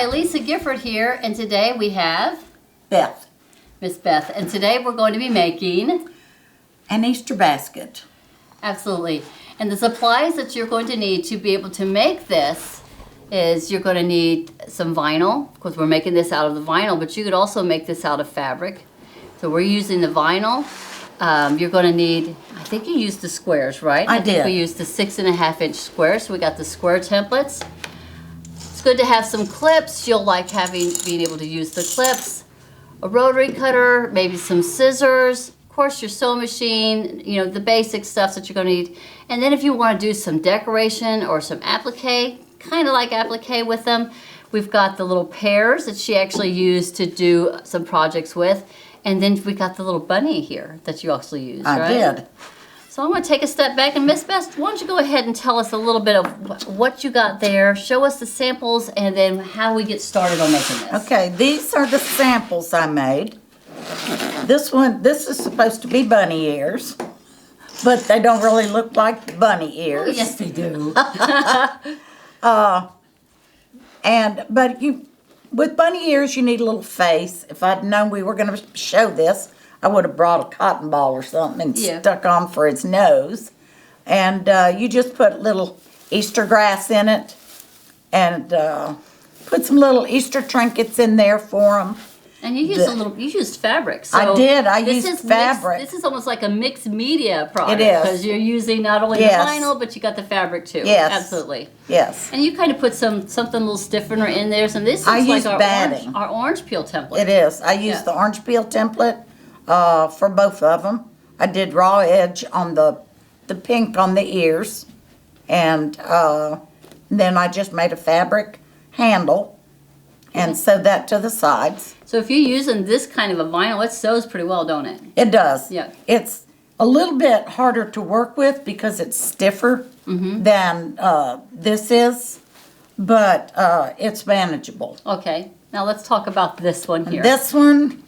Hi, Lisa Gifford here, and today we have Beth. Miss Beth, and today we're going to be making An Easter basket. absolutely. And the supplies that you're going to need to be able to make this is you're going to need some vinyl, because we're making this out of the vinyl, but you could also make this out of fabric. So we're using the vinyl. You're going to need, I think you used the squares, right? I did. We used the 6.5-inch squares, so we got the square templates. It's good to have some clips. You'll like being able to use the clips. A rotary cutter, maybe some scissors, of course your sewing machine, you know, the basic stuff that you're going to need. And then if you want to do some decoration or some applique, kind of like applique with them, we've got the little pears that she actually used to do some projects with. And then we got the little bunny here that you also used, right? I did. So I'm going to take a step back, and Miss Beth, why don't you go ahead and tell us a little bit of what you got there, show us the samples, and then how we get started on making this. Okay, these are the samples I made. This is supposed to be bunny ears, but they don't really look like bunny ears. Oh, yes, they do. With bunny ears, you need a little face. If I'd known we were going to show this, I would have brought a cotton ball or something and stuck on for his nose. And you just put little Easter grass in it and put some little Easter trinkets in there for him. And you used fabric. So I did. I used fabric. This is almost like a mixed media product. It is. Because you're using not only the vinyl, but you got the fabric too. Yes. Absolutely. Yes. And you kind of put something a little stiffer in there. So this is like our orange peel template. It is. I used the orange peel template for both of them. I did raw edge on the pink on the ears. And then I just made a fabric handle and sewed that to the sides. So if you're using this kind of a vinyl, it sews pretty well, don't it? It does. Yeah. It's a little bit harder to work with because it's stiffer than this is, but it's manageable. Okay. Now let's talk about this one here. This one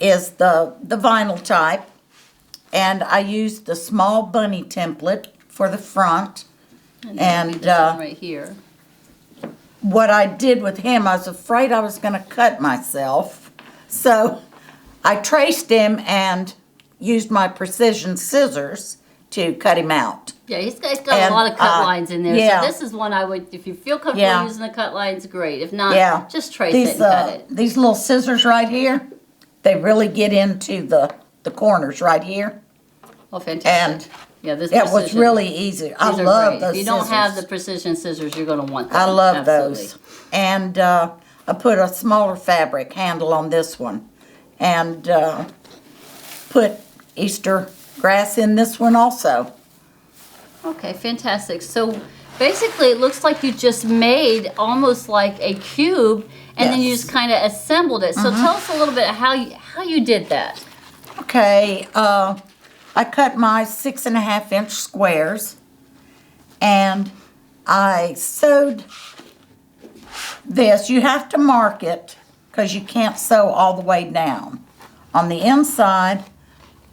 is the vinyl type, and I used the small bunny template for the front. And this one right here. What I did with him, I was afraid I was going to cut myself. So I traced him and used my precision scissors to cut him out. Yeah, he's got a lot of cut lines in there. Yeah. So this is one I would, if you feel comfortable using the cut lines, great. If not, just trace it and cut it. These little scissors right here, they really get into the corners right here. Oh, fantastic. And yeah, this it was really easy. I love those scissors. If you don't have the precision scissors, you're going to want them. I love those. And I put a smaller fabric handle on this one. And put Easter grass in this one also. Okay, fantastic. So basically it looks like you just made almost like a cube and then you just kind of assembled it. So tell us a little bit how you did that. Okay, I cut my 6.5-inch squares and I sewed this. You have to mark it because you can't sew all the way down. On the inside,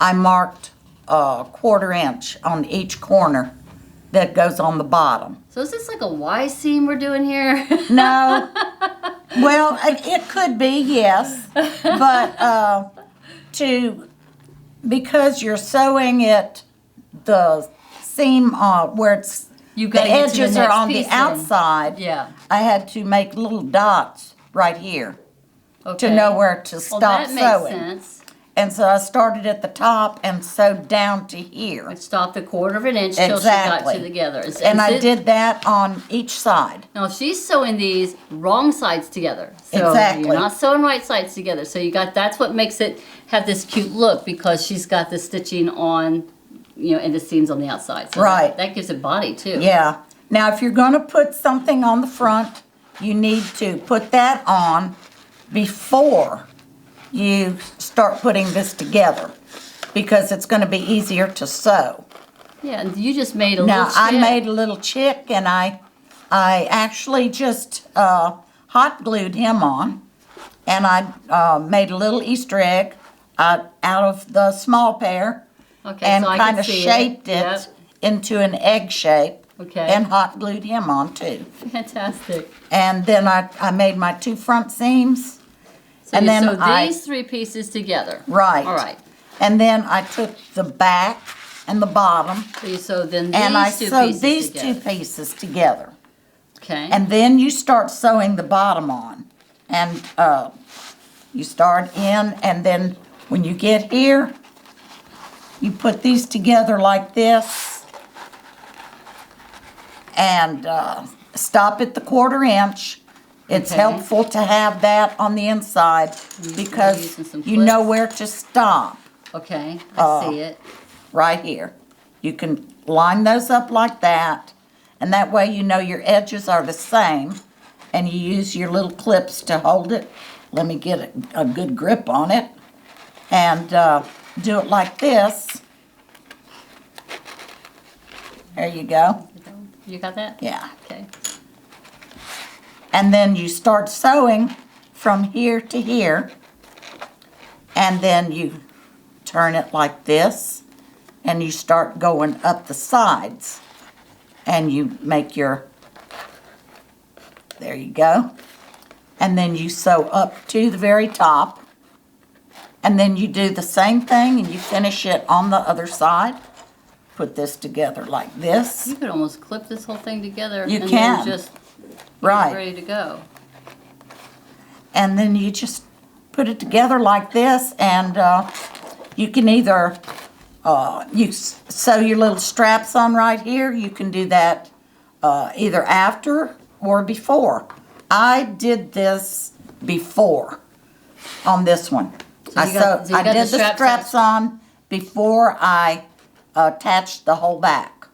I marked a 1/4 inch on each corner that goes on the bottom. So is this like a Y seam we're doing here? No. Well, it could be, yes. But because you're sewing it, the seam where it's the edges are on the outside. Yeah. I had to make little dots right here to know where to stop sewing. That makes sense. And so I started at the top and sewed down to here. It stopped 1/4 inch till she got to together. And I did that on each side. Now she's sewing these wrong sides together. So exactly. You're not sewing right sides together. So that's what makes it have this cute look, because she's got the stitching on, and the seams on the outside. So right. That gives it body too. Yeah. Now if you're going to put something on the front, you need to put that on before you start putting this together, because it's going to be easier to sew. Yeah, and you just made a little chick. Now, I made a little chick, and I actually just hot glued him on, and I made a little Easter egg out of the small pear, and kind of shaped it into an egg shape. Okay. And hot glued him on too. Fantastic. And then I made my 2 front seams. So And you then sew these 3 pieces together. Right. All right. And then I took the back and the bottom. So you sew then these And I 2 sewed pieces these together. 2 pieces together. Okay. And then you start sewing the bottom on. And you start in, and then when you get here, you put these together like this. And stop at the 1/4 inch. It's Okay. helpful to have that on the inside because using some you know clips. where to stop. Okay, I see it. Right here. You can line those up like that, and that way you know your edges are the same, and you use your little clips to hold it. Let me get a good grip on it, and do it like this. There you go. You got that? Yeah. Okay. And then you start sewing from here to here, and then you turn it like this, and you start going up the sides, and you make your, there you go, and then you sew up to the very top, and then you do the same thing and you finish it on the other side. Put this together like this. You could almost clip this whole thing together You and can. then just be Right. ready to go. And then you just put it together like this, and you can either sew your little straps on right here. You can do that either after or before. I did this before on this one. So you got I the did the straps straps on before I attached the whole back.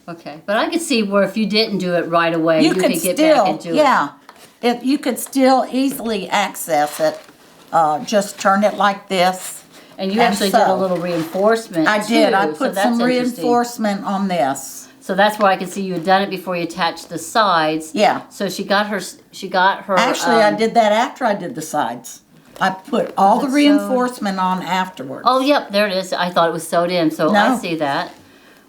Okay, but I could see where if you didn't do it right away, you could get still, back and do it. yeah, if you could still easily access it. Just turn it like this. And you And actually did a sew. little reinforcement I did. too, I so put that's some interesting. reinforcement on this. So that's where I could see you had done it before you attached the sides. Yeah. So she got her. Actually, I did that after I did the sides. I put all the it sewed? reinforcement on afterwards. Oh, yep, there it is. I thought it was sewed in, so I No. see that.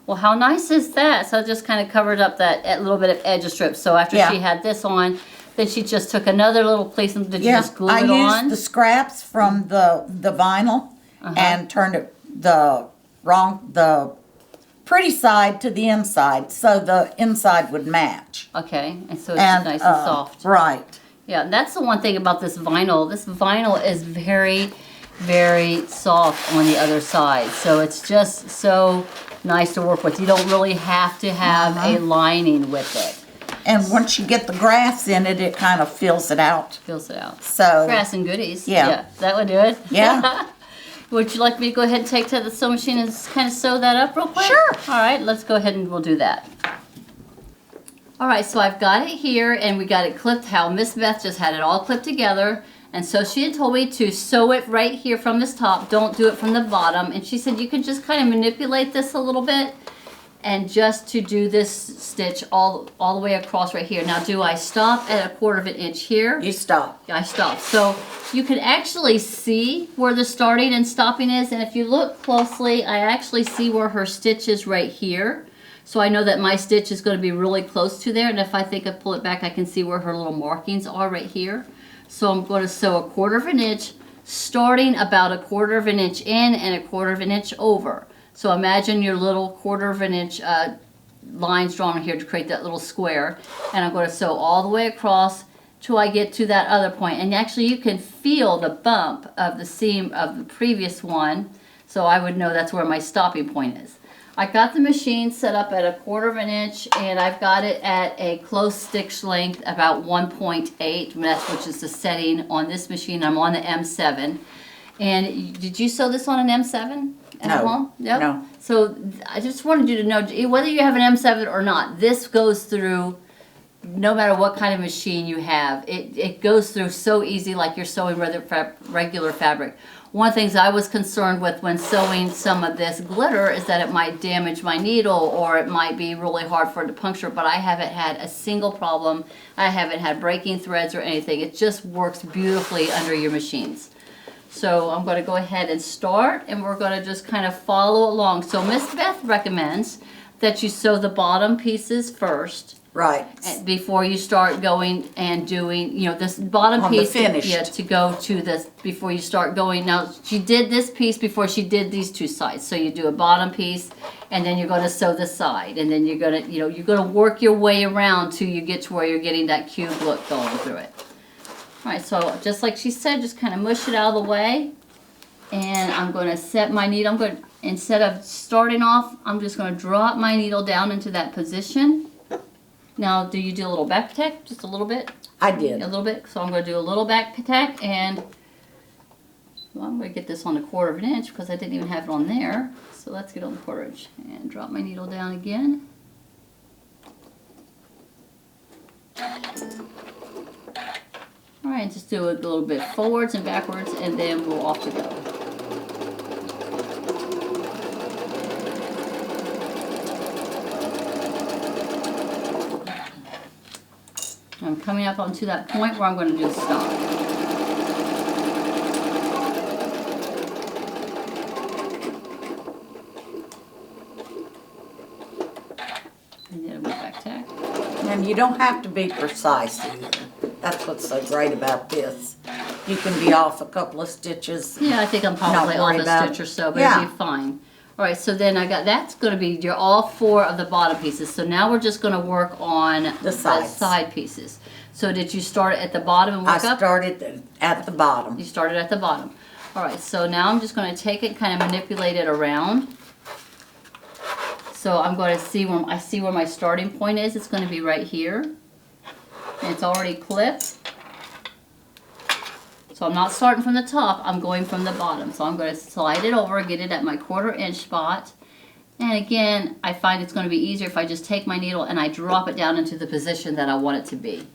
Well, how nice is that? So it just kind of covered up that little bit of edge of strip. So after Yeah. she had this on, then she just took another little piece and did you Yeah, just glue I it used on? the scraps from the vinyl and turned it the pretty side to the inside, so the inside would match. Okay, and so it's nice and soft. Right. Yeah, that's the one thing about this vinyl. This vinyl is very, very soft on the other side. So it's just so nice to work with. You don't really have to have a lining with it. And once you get the grass in it, it kind of fills it out. Fills it out. So, Grass and goodies. Yeah. That would do it. Yeah. Would you like me to go ahead and take to the sewing machine and kind of sew that up real quick? Sure. All right, let's go ahead and we'll do that. All right, so I've got it here and we got it clipped how Miss Beth just had it all clipped together. And so she had told me to sew it right here from this top. Don't do it from the bottom. And she said you can just kind of manipulate this a little bit and just to do this stitch all the way across right here. Now, do I stop at a 1/4 inch here? you stop. I stopped. So you can actually see where the starting and stopping is. And if you look closely, I actually see where her stitch is right here. So I know that my stitch is going to be really close to there. And if I think I pull it back, I can see where her little markings are right here. So I'm going to sew a 1/4 inch, starting about a 1/4 inch in and a 1/4 inch over. So imagine your little 1/4 inch lines drawn here to create that little square. And I'm going to sew all the way across till I get to that other point. And actually you can feel the bump of the seam of the previous one. So I would know that's where my stopping point is. I got the machine set up at a 1/4 inch and I've got it at a close stitch length about 1.8, which is the setting on this machine. I'm on the M7. And did you sew this on an M7 at No. home? Yep. No. So I just wanted you to know, whether you have an M7 or not, this goes through no matter what kind of machine you have. It goes through so easy like you're sewing regular fabric. One of the things I was concerned with when sewing some of this glitter is that it might damage my needle or it might be really hard for it to puncture, but I haven't had a single problem. I haven't had breaking threads or anything. It just works beautifully under your machines. So I'm going to go ahead and start and we're going to just kind of follow along. So Miss Beth recommends that you sew the bottom pieces first. Right. Before you start going and doing, this bottom On the piece. finished. Yeah, to go to this before you start going. Now, she did this piece before she did these two sides. So you do a bottom piece, and then you're going to sew the side. And then you're going to, you're going to work your way around till you get to where you're getting that cube look going through it. All right, so just like she said, just kind of mush it out of the way. And I'm going to set my needle. Instead of starting off, I'm just going to drop my needle down into that position. Now, do you do a little back tack? Just a little bit? I did. A little bit. So I'm going to do a little back tack, and well, I'm going to get this on a 1/4 inch because I didn't even have it on there. So let's get on the 1/4 inch and drop my needle down again. All right, just do it a little bit forwards and backwards, and then we're off to go. I'm coming up onto that point where I'm going to do a stop. And then a back tack. And you don't have to be precise either. That's what's so great about this. You can be off a couple of stitches. Yeah, I think I'm probably off a stitch or so, but it'll be fine. All right, so then that's going to be all 4 of the bottom pieces. So now we're just going to work on the side pieces. So did you start at the bottom and work up? I started at the bottom. You started at the bottom. All right, so now I'm just going to take it and kind of manipulate it around. So I'm going to see where my starting point is. It's going to be right here. And it's already clipped. So I'm not starting from the top, I'm going from the bottom. So I'm going to slide it over, get it at my 1/4 inch spot. And again, I find it's going to be easier if I just take my needle and I drop it down into the position that I want it to be.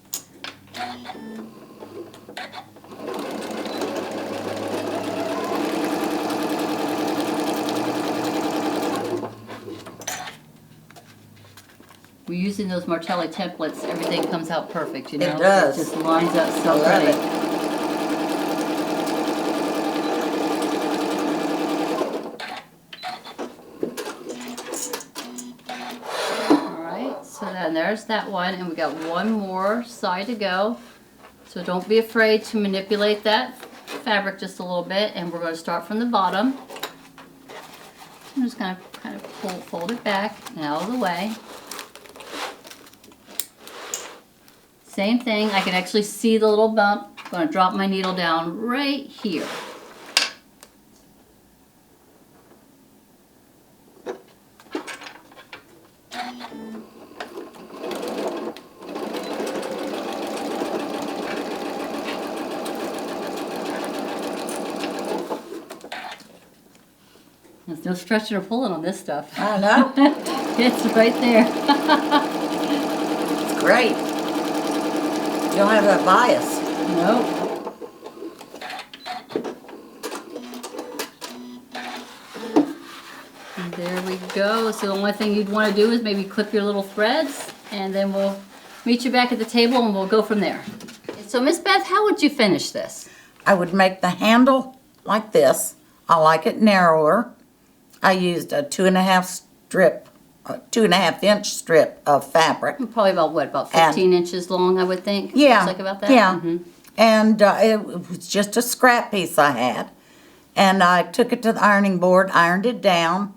We're using those Martelli templates, everything comes out perfect, It does. It just lines up so pretty. And there's that one, and we got one more side to go. So don't be afraid to manipulate that fabric just a little bit, and we're going to start from the bottom. I'm just going to kind of fold it back and out of the way. Same thing, I can actually see the little bump. I'm going to drop my needle down right here. There's no stretching or pulling on this stuff. I know. It's right there. It's great. You don't have that bias. Nope. And there we go. So the only thing you'd want to do is maybe clip your little threads, and then we'll meet you back at the table and we'll go from there. So Miss Beth, how would you finish this? I would make the handle like this. I like it narrower. I used a 2.5 inch strip of fabric. Probably about what, about 15 inches long, I would think? Yeah. Looks like about that? Yeah. Mm-hmm. And it was just a scrap piece I had. And I took it to the ironing board, ironed it down,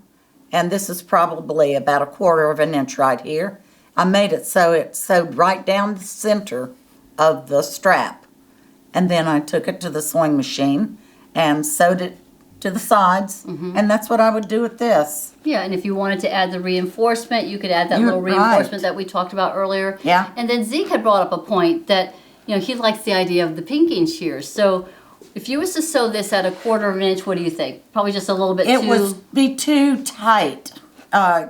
and this is probably about 1/4 inch right here. I made it so it sewed right down the center of the strap. And then I took it to the sewing machine and sewed it to the sides, and that's what I would do with this. Yeah, and if you wanted to add the reinforcement, you could add that little reinforcement that we talked about earlier. Yeah. And then Zeke had brought up a point that, he likes the idea of the pinking shears. So if you was to sew this at 1/4 inch, what do you think? Probably just a little bit too... It would be too tight.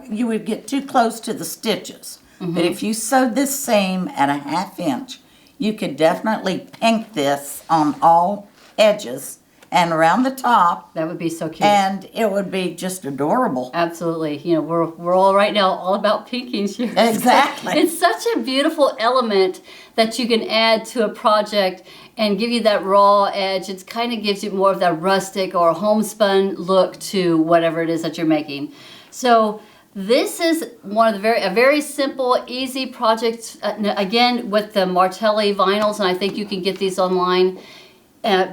You would get too close to the stitches. But if you sewed this seam at 1/2 inch, you could definitely pink this on all edges and around the top. That would be so cute. And it would be just adorable. Absolutely. We're all right now all about pinking shears. Exactly. It's such a beautiful element that you can add to a project and give you that raw edge. It kind of gives you more of that rustic or homespun look to whatever it is that you're making. So This is one of the a very simple, easy project, again, with the Martelli vinyls, and I think you can get these online.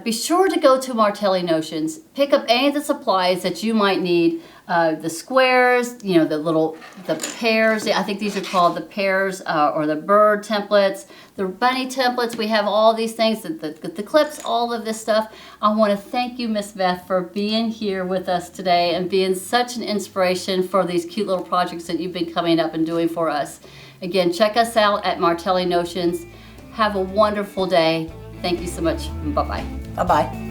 Be sure to go to Martelli Notions. Pick up any of the supplies that you might need. The squares, you know, the pears. I think these are called the pears or the bird templates, the bunny templates. We have all these things, the clips, all of this stuff. I want to thank you, Miss Beth, for being here with us today and being such an inspiration for these cute little projects that you've been coming up and doing for us. Again, check us out at Martelli Notions. Have a wonderful day. Thank you so much. Bye-bye. Bye-bye.